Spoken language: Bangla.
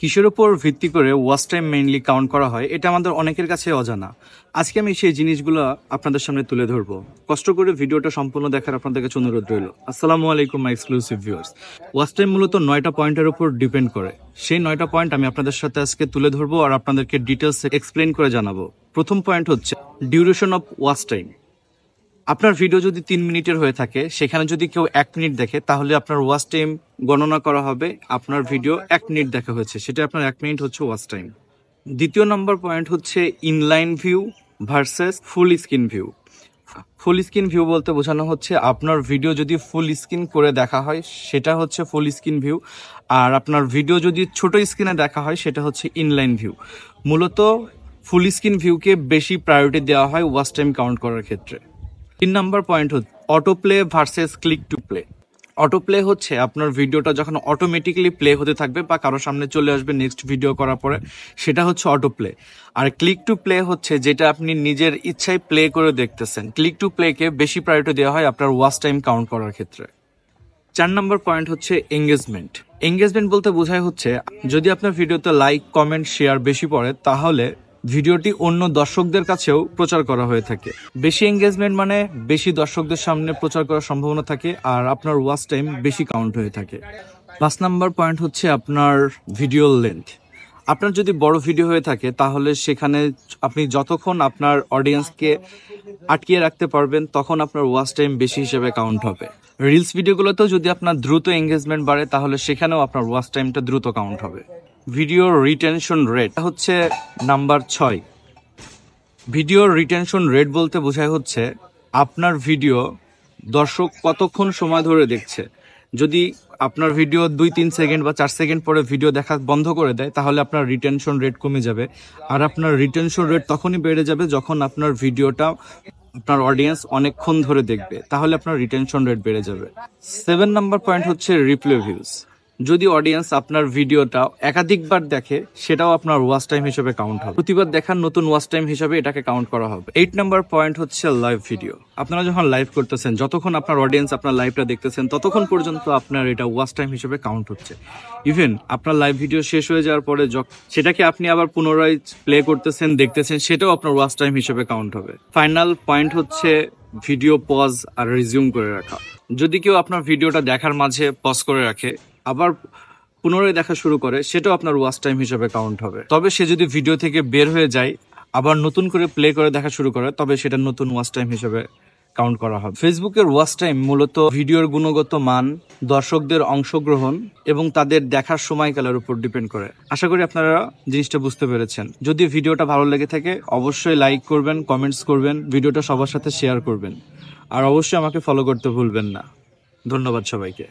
কিসের উপর ভিত্তি করে ওয়াচ টাইম মেইনলি কাউন্ট করা হয় এটা আমাদের অনেকের কাছে অজানা। আজকে আমি সেই জিনিসগুলো আপনাদের সামনে তুলে ধরবো। কষ্ট করে ভিডিওটা সম্পূর্ণ দেখার আপনাদের কাছে অনুরোধ রইল। আসসালামু আলাইকুম মাই এক্সক্লুসিভ ভিউয়ার্স। ওয়াচ টাইম মূলত 9টা পয়েন্টের উপর ডিপেন্ড করে। সেই 9টা পয়েন্ট আমি আপনাদের সাথে আজকে তুলে ধরবো আর আপনাদেরকে ডিটেলস এক্সপ্লেইন করে জানাবো। প্রথম পয়েন্ট হচ্ছে ডিউরেশন অফ ওয়াচ টাইম। আপনার ভিডিও যদি 3 মিনিটের হয়ে থাকে, সেখানে যদি কেউ 1 মিনিট দেখে, তাহলে আপনার ওয়াচ টাইম গণনা করা হবে আপনার ভিডিও 1 মিনিট দেখা হয়েছে, সেটা আপনার 1 মিনিট হচ্ছে ওয়াচ টাইম। দ্বিতীয় নম্বর পয়েন্ট হচ্ছে inline view versus full screen view. Full screen view বলতে বোঝানো হচ্ছে আপনার ভিডিও যদি ফুল স্ক্রিন করে দেখা হয় সেটা হচ্ছে ফুল স্ক্রিন ভিউ, আর আপনার ভিডিও যদি ছোট স্ক্রিনে দেখা হয় সেটা হচ্ছে ইনলাইন ভিউ। মূলত ফুল স্ক্রিন ভিউকে বেশি প্রায়োরিটি দেওয়া হয় ওয়াচ টাইম কাউন্ট করার ক্ষেত্রে। 3 নম্বর পয়েন্ট হচ্ছে auto play versus click to play. Auto play হচ্ছে আপনার ভিডিওটা যখন অটোমেটিক্যালি প্লে হতে থাকবে বা কারোর সামনে চলে আসবে নেক্সট ভিডিও করার পরে, সেটা হচ্ছে অটো প্লে। আর ক্লিক টু প্লে হচ্ছে যেটা আপনি নিজের ইচ্ছায় প্লে করে দেখতেছেন। ক্লিক টু প্লেকে বেশি প্রায়োরিটি দেওয়া হয় আপনার ওয়াচ টাইম কাউন্ট করার ক্ষেত্রে। 4 নম্বর পয়েন্ট হচ্ছে এঙ্গেজমেন্ট। এঙ্গেজমেন্ট বলতে বোঝায় হচ্ছে যদি আপনার ভিডিওতে লাইক, কমেন্ট, শেয়ার বেশি পড়ে, তাহলে ভিডিওটি অন্য দর্শকদের কাছেও প্রচার করা হয়ে থাকে। বেশি এঙ্গেজমেন্ট মানে বেশি দর্শকদের সামনে প্রচার করার সম্ভাবনা থাকে আর আপনার ওয়াচ টাইম বেশি কাউন্ট হয়ে থাকে। 5 নাম্বার পয়েন্ট হচ্ছে আপনার ভিডিও লেন্থ। আপনার যদি বড় ভিডিও হয়ে থাকে তাহলে সেখানে আপনি যতক্ষণ আপনার অডিয়েন্সকে আটকিয়ে রাখতে পারবেন তখন আপনার ওয়াচ টাইম বেশি হিসেবে কাউন্ট হবে। রিলস ভিডিওগুলোতেও যদি আপনার দ্রুত এঙ্গেজমেন্ট বাড়ে তাহলে সেখানেও আপনার ওয়াচ টাইমটা দ্রুত কাউন্ট হবে। ভিডিও রিটেনশন রেট হচ্ছে নাম্বার 6। ভিডিও রিটেনশন রেট বলতে বোঝায় হচ্ছে আপনার ভিডিও দর্শক কতক্ষণ সময় ধরে দেখছে। যদি আপনার ভিডিও 2-3 সেকেন্ড বা 4 সেকেন্ড পরে ভিডিও দেখা বন্ধ করে দেয় তাহলে আপনার রিটেনশন রেট কমে যাবে। আর আপনার রিটেনশন রেট তখনই বেড়ে যাবে যখন আপনার ভিডিওটা আপনার অডিয়েন্স অনেকক্ষণ ধরে দেখবে, তাহলে আপনার রিটেনশন রেট বেড়ে যাবে। 7 নাম্বার পয়েন্ট হচ্ছে রিপ্লে ভিউজ। যদি অডিয়েন্স আপনার ভিডিওটা একাধিকবার দেখে সেটাও আপনার ওয়াচ টাইম হিসেবে কাউন্ট হবে। প্রতিবার দেখার নতুন ওয়াচ টাইম হিসেবে এটাকে কাউন্ট করা হবে। 8 নাম্বার পয়েন্ট হচ্ছে লাইভ ভিডিও। আপনারা যখন লাইভ করতেছেন, যতক্ষণ আপনার অডিয়েন্স আপনার লাইভটা দেখতেছেন ততক্ষণ পর্যন্ত আপনার এটা ওয়াচ টাইম হিসেবে কাউন্ট হচ্ছে। ইভেন আপনার লাইভ ভিডিও শেষ হয়ে যাওয়ার পরে সেটাকে আপনি আবার পুনরায় প্লে করতেছেন, দেখতেছেন, সেটাও আপনার ওয়াচ টাইম হিসেবে কাউন্ট হবে। ফাইনাল পয়েন্ট হচ্ছে ভিডিও পজ আর রিজিউম করে রাখা। যদি কেউ আপনার ভিডিওটা দেখার মাঝে পজ করে রাখে আবার পুনরায় দেখা শুরু করে, সেটাও আপনার ওয়াচ টাইম হিসেবে কাউন্ট হবে। তবে সে যদি ভিডিও থেকে বের হয়ে যায় আবার নতুন করে প্লে করে দেখা শুরু করে, তবে সেটা নতুন ওয়াচ টাইম হিসেবে কাউন্ট করা হবে। ফেসবুকের ওয়াচ টাইম মূলত ভিডিওর গুণগত মান, দর্শকদের অংশগ্রহণ এবং তাদের দেখার সময়কালের উপর ডিপেন্ড করে। আশা করি আপনারা জিনিসটা বুঝতে পেরেছেন। যদি ভিডিওটা ভালো লেগে থাকে অবশ্যই লাইক করবেন, কমেন্টস করবেন, ভিডিওটা সবার সাথে শেয়ার করবেন, আর অবশ্যই আমাকে ফলো করতে ভুলবেন না। ধন্যবাদ সবাইকে।